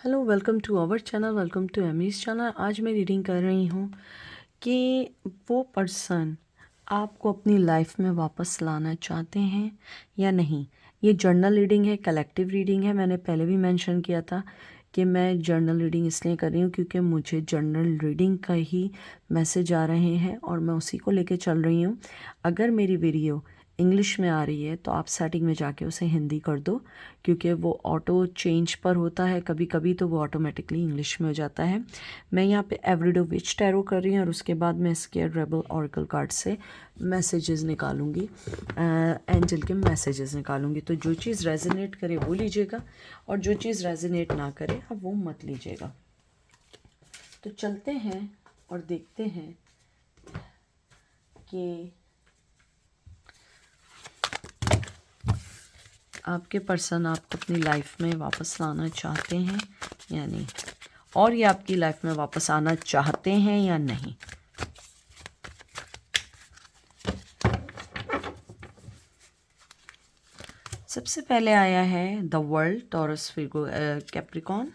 Hello, welcome to our channel, welcome to Amy's channel. आज मैं reading कर रही हूँ कि वो पर्सन आपको अपनी लाइफ में वापस लाना चाहते हैं या नहीं। ये जर्नल रीडिंग है, कलेक्टिव रीडिंग है। मैंने पहले भी मेंशन किया था कि मैं जर्नल रीडिंग इसलिए कर रही हूँ क्योंकि मुझे जर्नल रीडिंग का ही मैसेज आ रहे हैं और मैं उसी को लेके चल रही हूँ। अगर मेरी वीडियो इंग्लिश में आ रही है तो आप सेटिंग में जाके उसे हिंदी कर दो, क्योंकि वो ऑटो चेंज पर होता है कभी कभी, तो वो ऑटोमेटिकली इंग्लिश में हो जाता है। मैं यहाँ पे एवरीडे विच टैरो कर रही हूँ और उसके बाद मैं स्केयर रेबल ऑरेकल कार्ड से मैसेजेस निकालूंगी, एंजल के मैसेजेस निकालूंगी। तो जो चीज़ रेजोनेट करे वो लीजिएगा और जो चीज़ रेजोनेट ना करे आप वो मत लीजिएगा। तो चलते हैं और देखते हैं कि आपके पर्सन आपको अपनी लाइफ में वापस लाना चाहते हैं या नहीं, और ये आपकी लाइफ में वापस आना चाहते हैं या नहीं। सबसे पहले आया है the world, taurus, Virgo, Capricorn.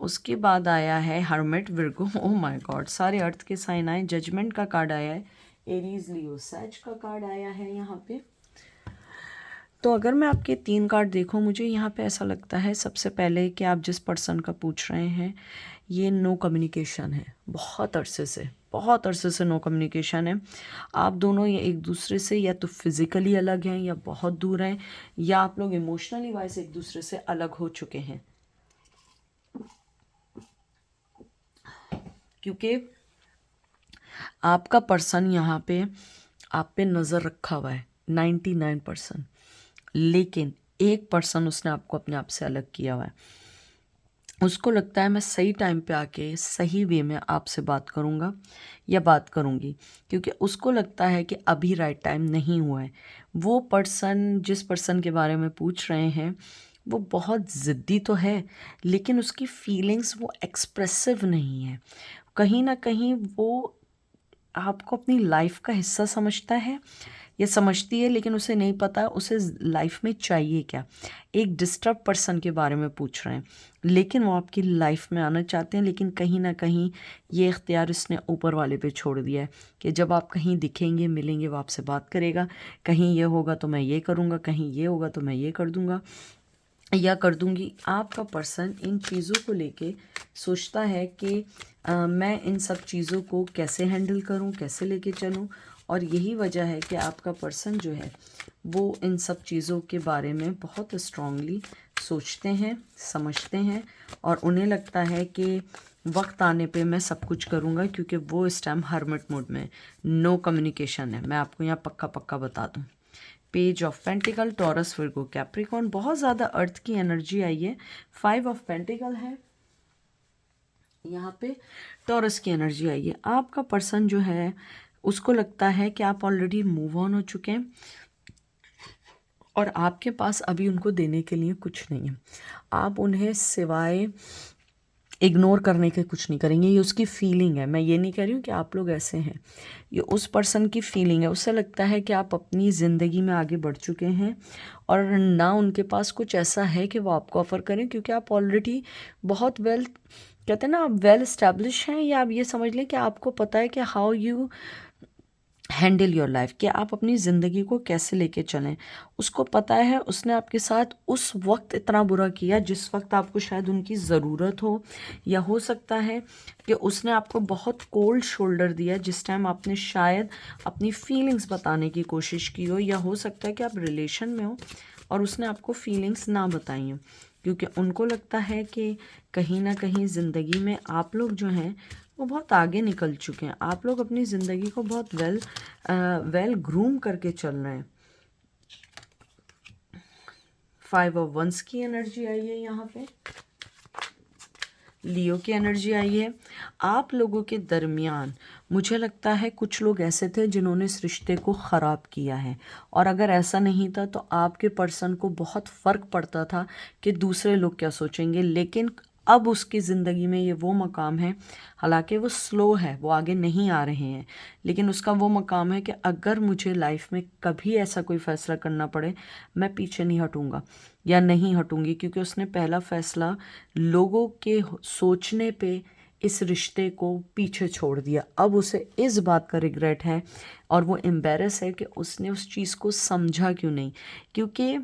उसके बाद आया है hermit, Virgo. Oh my God, सारे अर्थ के साइन आए। जजमेंट का कार्ड आया है, एरीज, लियो, सैज का कार्ड आया है यहाँ पे। तो अगर मैं आपके 3 कार्ड देखूं, मुझे यहाँ पे ऐसा लगता है सबसे पहले कि आप जिस पर्सन का पूछ रहे हैं ये नो कम्युनिकेशन है। बहुत अरसे से नो कम्युनिकेशन है। आप दोनों ये एक दूसरे से या तो फिज़िकली अलग हैं या बहुत दूर हैं, या आप लोग इमोशनली वाइज एक दूसरे से अलग हो चुके हैं, क्योंकि आपका पर्सन यहाँ पे आप पे नज़र रखा हुआ है 99%, लेकिन 1% उसने आपको अपने आप से अलग किया हुआ है। उसको लगता है मैं सही टाइम पे आके सही वे में आपसे बात करूँगा या बात करूँगी, क्योंकि उसको लगता है कि अभी राइट टाइम नहीं हुआ है। वो पर्सन, जिस पर्सन के बारे में पूछ रहे हैं, वो बहुत ज़िद्दी तो है, लेकिन उसकी फीलिंग्स वो एक्सप्रेसिव नहीं है। कहीं ना कहीं वो आपको अपनी लाइफ का हिस्सा समझता है या समझती है, लेकिन उसे नहीं पता उसे लाइफ में चाहिए क्या। एक डिस्टर्ब पर्सन के बारे में पूछ रहे हैं, लेकिन वो आपकी लाइफ में आना चाहते हैं, लेकिन कहीं ना कहीं ये इख्तियार उसने ऊपर वाले पे छोड़ दिया है कि जब आप कहीं दिखेंगे, मिलेंगे, वो आपसे बात करेगा। कहीं ये होगा तो मैं ये करूँगा, कहीं ये होगा तो मैं ये कर दूँगा या कर दूंगी। आपका पर्सन इन चीज़ों को लेके सोचता है कि मैं इन सब चीज़ों को कैसे हैंडल करूं, कैसे लेके चलूं, और यही वजह है कि आपका पर्सन जो है वो इन सब चीज़ों के बारे में बहुत स्ट्रांगली सोचते हैं, समझते हैं, और उन्हें लगता है कि वक्त आने पे मैं सब कुछ करूँगा, क्योंकि वो इस टाइम हर्मिट मोड में, नो कम्युनिकेशन है। मैं आपको यहाँ पक्का पक्का बता दूँ। Page of pentacle, taurus, Virgo, Capricorn, बहुत ज़्यादा अर्थ की एनर्जी आई है। 5 ऑफ पेंटिकल है यहाँ पे, टॉरस की एनर्जी आई है। आपका पर्सन जो है उसको लगता है कि आप ऑलरेडी मूव ऑन हो चुके हैं और आपके पास अभी उनको देने के लिए कुछ नहीं है। आप उन्हें सिवाय इग्नोर करने के कुछ नहीं करेंगे। ये उसकी फीलिंग है, मैं ये नहीं कह रही हूँ कि आप लोग ऐसे हैं। ये उस पर्सन की फीलिंग है। उससे लगता है कि आप अपनी ज़िंदगी में आगे बढ़ चुके हैं और ना उनके पास कुछ ऐसा है कि वो आपको ऑफ़र करें, क्योंकि आप ऑलरेडी बहुत वेल, कहते हैं ना, आप वेल इस्टेब्लिश हैं, या आप ये समझ लें कि आपको पता है कि how you handle your life, कि आप अपनी ज़िंदगी को कैसे लेके चलें। उसको पता है उसने आपके साथ उस वक्त इतना बुरा किया जिस वक्त आपको शायद उनकी ज़रूरत हो, या हो सकता है कि उसने आपको बहुत कोल्ड शोल्डर दिया जिस टाइम आपने शायद अपनी फीलिंग्स बताने की कोशिश की हो, या हो सकता है कि आप रिलेशन में हो और उसने आपको फीलिंग्स ना बताई हो, क्योंकि उनको लगता है कि कहीं ना कहीं ज़िंदगी में आप लोग जो हैं वो बहुत आगे निकल चुके हैं। आप लोग अपनी ज़िंदगी को बहुत वेल ग्रूम करके चल रहे हैं। 5 ऑफ वंस की एनर्जी आई है यहाँ पे, लियो की एनर्जी आई है। आप लोगों के दरमियान मुझे लगता है कुछ लोग ऐसे थे जिन्होंने इस रिश्ते को ख़राब किया है, और अगर ऐसा नहीं था तो आपके पर्सन को बहुत फ़र्क पड़ता था कि दूसरे लोग क्या सोचेंगे, लेकिन अब उसकी ज़िंदगी में ये वो मकाम है, हालांकि वो स्लो है, वो आगे नहीं आ रहे हैं, लेकिन उसका वो मकाम है कि अगर मुझे लाइफ में कभी ऐसा कोई फ़ैसला करना पड़े, मैं पीछे नहीं हटूँगा या नहीं हटूँगी, क्योंकि उसने पहला फ़ैसला लोगों के सोचने पे इस रिश्ते को पीछे छोड़ दिया। अब उसे इस बात का रिग्रेट है और वो एम्बैरस है कि उसने उस चीज़ को समझा क्यों नहीं, क्योंकि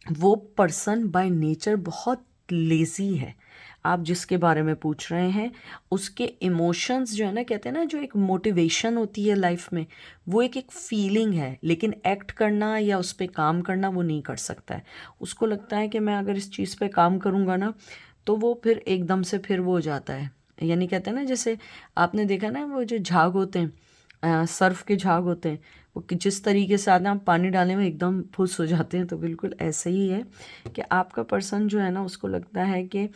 वो पर्सन बाय नेचर बहुत लेज़ी है। आप जिसके बारे में पूछ रहे हैं उसके इमोशंस जो है ना, कहते हैं ना, जो एक मोटिवेशन होती है लाइफ में, वो एक फीलिंग है, लेकिन एक्ट करना या उस पर काम करना वो नहीं कर सकता है। उसको लगता है कि मैं अगर इस चीज़ पे काम करूँगा ना तो वो फिर एकदम से फिर वो हो जाता है। यानी कहते हैं ना, जैसे आपने देखा ना वो जो झाग होते हैं, सर्फ के झाग होते हैं, वो जिस तरीके से आते हैं, आप पानी डालने में एकदम फुस हो जाते हैं, तो बिल्कुल ऐसे ही है कि आपका पर्सन जो है ना उसको लगता है कि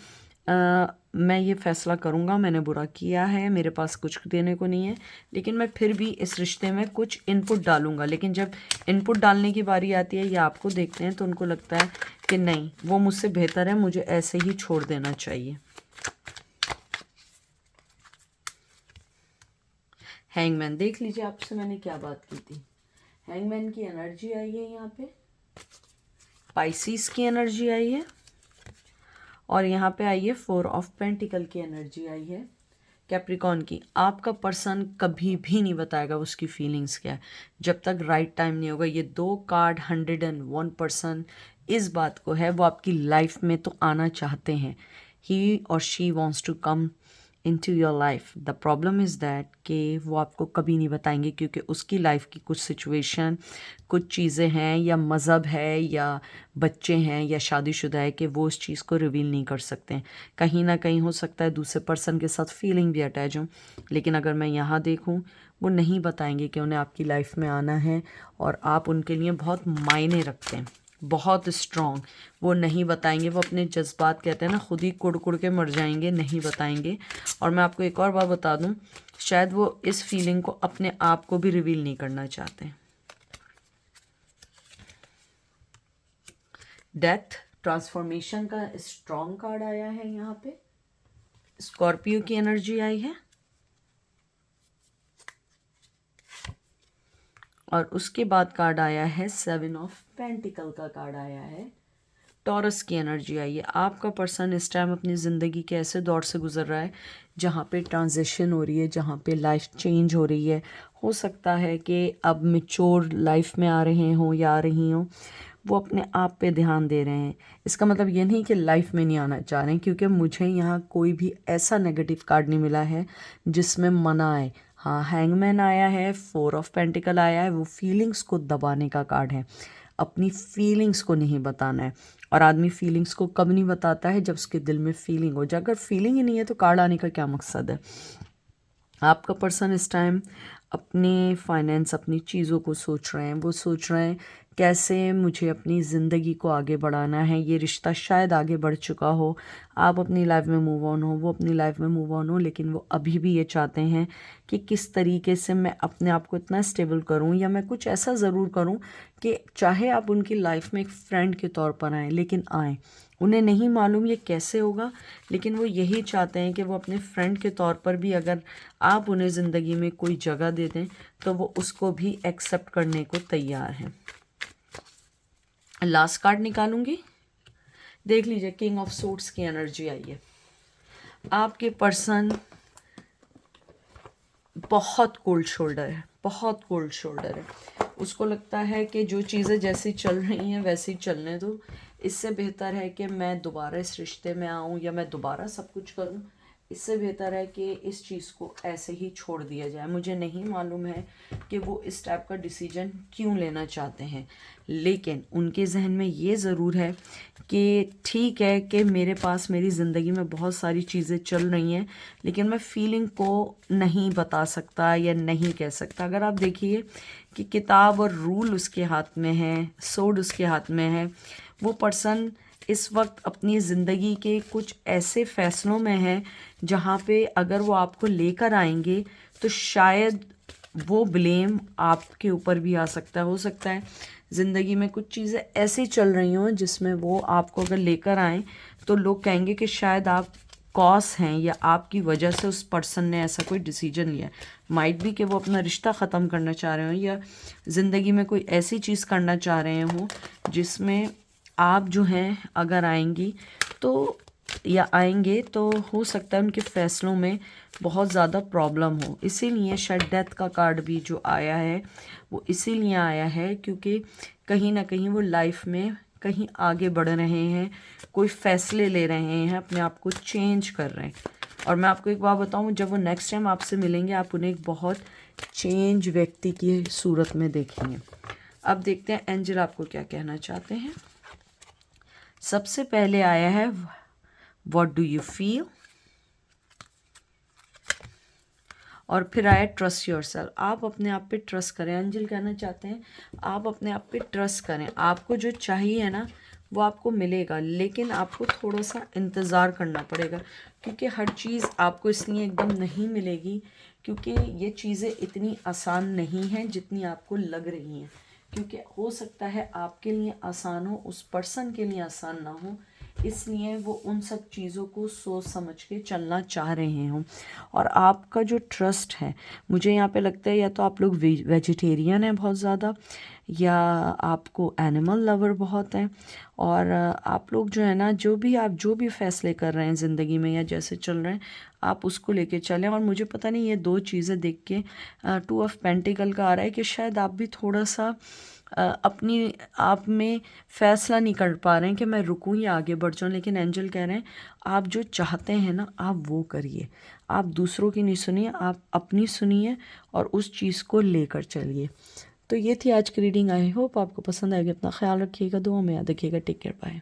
मैं ये फ़ैसला करूँगा, मैंने बुरा किया है, मेरे पास कुछ देने को नहीं है, लेकिन मैं फिर भी इस रिश्ते में कुछ इनपुट डालूँगा। लेकिन जब इनपुट डालने की बारी आती है या आपको देखते हैं तो उनको लगता है कि नहीं, वो मुझसे बेहतर है, मुझे ऐसे ही छोड़ देना चाहिए। हैंगमैन, देख लीजिए आपसे मैंने क्या बात की थी। हैंगमैन की एनर्जी आई है यहाँ पे, पाइसिस की एनर्जी आई है, और यहाँ पे आई है 4 ऑफ पेंटिकल की एनर्जी आई है, कैप्रिकॉन की। आपका पर्सन कभी भी नहीं बताएगा उसकी फीलिंग्स क्या है जब तक राइट टाइम नहीं होगा। ये 2 कार्ड 101% इस बात को है, वो आपकी लाइफ में तो आना चाहते हैं। ही और she wants to come into your life. The problem is that कि वो आपको कभी नहीं बताएंगे, क्योंकि उसकी लाइफ की कुछ सिचुएशन, कुछ चीज़ें हैं, या मज़हब है, या बच्चे हैं, या शादीशुदा है, कि वो उस चीज़ को रिवील नहीं कर सकते हैं। कहीं ना कहीं हो सकता है दूसरे पर्सन के साथ फीलिंग भी अटैच हो, लेकिन अगर मैं यहाँ देखूँ, वो नहीं बताएंगे कि उन्हें आपकी लाइफ में आना है और आप उनके लिए बहुत मायने रखते हैं, बहुत स्ट्रॉन्ग। वो नहीं बताएंगे, वो अपने जज्बात, कहते हैं ना, खुद ही कुड़ कुड़ के मर जाएंगे, नहीं बताएंगे। और मैं आपको एक और बात बता दूं, शायद वो इस फीलिंग को अपने आप को भी रिवील नहीं करना चाहते। डेथ, ट्रांसफॉर्मेशन का स्ट्रॉन्ग कार्ड आया है यहाँ पे, स्कॉर्पियो की एनर्जी आई है, और उसके बाद कार्ड आया है 7 ऑफ पेंटिकल का कार्ड आया है, टॉरस की एनर्जी आई है। आपका पर्सन इस टाइम अपनी ज़िंदगी के ऐसे दौर से गुजर रहा है जहाँ पे ट्रांजिशन हो रही है, जहाँ पे लाइफ चेंज हो रही है। हो सकता है कि अब मैच्योर लाइफ में आ रहे हों या आ रही हों, वो अपने आप पे ध्यान दे रहे हैं। इसका मतलब ये नहीं कि लाइफ में नहीं आना चाह रहे हैं, क्योंकि मुझे यहाँ कोई भी ऐसा नेगेटिव कार्ड नहीं मिला है जिसमें मना है। हाँ, हैंगमैन आया है, 4 ऑफ पेंटिकल आया है, वो फीलिंग्स को दबाने का कार्ड है। अपनी फीलिंग्स को नहीं बताना है, और आदमी फीलिंग्स को कब नहीं बताता है, जब उसके दिल में फीलिंग हो जाए। अगर फीलिंग ही नहीं है तो कार्ड आने का क्या मकसद है। आपका पर्सन इस टाइम अपने फाइनेंस, अपनी चीज़ों को सोच रहे हैं। वो सोच रहे हैं कैसे मुझे अपनी ज़िंदगी को आगे बढ़ाना है। ये रिश्ता शायद आगे बढ़ चुका हो, आप अपनी लाइफ में मूव ऑन हो, वो अपनी लाइफ में मूव ऑन हो, लेकिन वो अभी भी ये चाहते हैं कि किस तरीके से मैं अपने आप को इतना स्टेबल करूं, या मैं कुछ ऐसा ज़रूर करूं कि चाहे आप उनकी लाइफ में एक फ्रेंड के तौर पर आएँ, लेकिन आएँ। उन्हें नहीं मालूम ये कैसे होगा, लेकिन वो यही चाहते हैं कि वो अपने फ्रेंड के तौर पर भी, अगर आप उन्हें ज़िंदगी में कोई जगह दे दें तो वो उसको भी एक्सेप्ट करने को तैयार हैं। लास्ट कार्ड निकालूंगी, देख लीजिए, किंग ऑफ सोर्ड्स की एनर्जी आई है। आपके पर्सन बहुत कोल्ड शोल्डर है, बहुत कोल्ड शोल्डर है। उसको लगता है कि जो चीज़ें जैसी चल रही हैं वैसे ही चलने दो, इससे बेहतर है कि मैं दोबारा इस रिश्ते में आऊँ या मैं दोबारा सब कुछ करूँ, इससे बेहतर है कि इस चीज़ को ऐसे ही छोड़ दिया जाए। मुझे नहीं मालूम है कि वो इस टाइप का डिसीजन क्यों लेना चाहते हैं, लेकिन उनके जहन में ये ज़रूर है कि ठीक है कि मेरे पास मेरी ज़िंदगी में बहुत सारी चीज़ें चल रही हैं, लेकिन मैं फीलिंग को नहीं बता सकता या नहीं कह सकता। अगर आप देखिए कि किताब और रूल उसके हाथ में है, सोर्ड उसके हाथ में है, वो पर्सन इस वक्त अपनी ज़िंदगी के कुछ ऐसे फ़ैसलों में है जहाँ पे अगर वो आपको लेकर आएंगे तो शायद वो ब्लेम आपके ऊपर भी आ सकता है। हो सकता है ज़िंदगी में कुछ चीज़ें ऐसी चल रही हों जिसमें वो आपको अगर लेकर आएँ तो लोग कहेंगे कि शायद आप कॉज हैं या आपकी वजह से उस पर्सन ने ऐसा कोई डिसीजन लिया। माइट भी कि वो अपना रिश्ता ख़त्म करना चाह रहे हो या ज़िंदगी में कोई ऐसी चीज़ करना चाह रहे हों जिसमें आप जो हैं अगर आएंगी तो या आएंगे तो हो सकता है उनके फ़ैसलों में बहुत ज़्यादा प्रॉब्लम हो। इसीलिए शायद डेथ का कार्ड भी जो आया है वो इसीलिए आया है क्योंकि कहीं ना कहीं वो लाइफ में कहीं आगे बढ़ रहे हैं, कोई फ़ैसले ले रहे हैं, अपने आप को चेंज कर रहे हैं। और मैं आपको एक बात बताऊं, जब वो नेक्स्ट टाइम आपसे मिलेंगे आप उन्हें एक बहुत चेंज व्यक्ति की सूरत में देखेंगे। अब देखते हैं एंजल आपको क्या कहना चाहते हैं। सबसे पहले आया है व्हाट डू यू फील, और फिर आया ट्रस्ट योरसेल्फ। आप अपने आप पे ट्रस्ट करें। एंजल कहना चाहते हैं आप अपने आप पे ट्रस्ट करें। आपको जो चाहिए ना वो आपको मिलेगा, लेकिन आपको थोड़ा सा इंतज़ार करना पड़ेगा क्योंकि हर चीज़ आपको इसलिए एकदम नहीं मिलेगी क्योंकि ये चीज़ें इतनी आसान नहीं हैं जितनी आपको लग रही हैं। क्योंकि हो सकता है आपके लिए आसान हो, उस पर्सन के लिए आसान ना हो, इसलिए वो उन सब चीज़ों को सोच समझ के चलना चाह रहे हों। और आपका जो ट्रस्ट है, मुझे यहाँ पे लगता है या तो आप लोग वेजिटेरियन हैं बहुत ज़्यादा, या आपको एनिमल लवर बहुत हैं, और आप लोग जो है ना जो भी फ़ैसले कर रहे हैं ज़िंदगी में या जैसे चल रहे हैं आप उसको लेके चलें। और मुझे पता नहीं ये दो चीज़ें देख के टू ऑफ पेंटिकल का आ रहा है कि शायद आप भी थोड़ा सा अपनी आप में फ़ैसला नहीं कर पा रहे हैं कि मैं रुकूं या आगे बढ़ जाऊं। लेकिन एंजल कह रहे हैं आप जो चाहते हैं ना आप वो करिए, आप दूसरों की नहीं सुनिए, आप अपनी सुनिए और उस चीज़ को लेकर चलिए। तो ये थी आज की रीडिंग। आई होप आपको पसंद आएगी। अपना ख्याल रखिएगा, दुआ में याद रखिएगा। Take care, bye.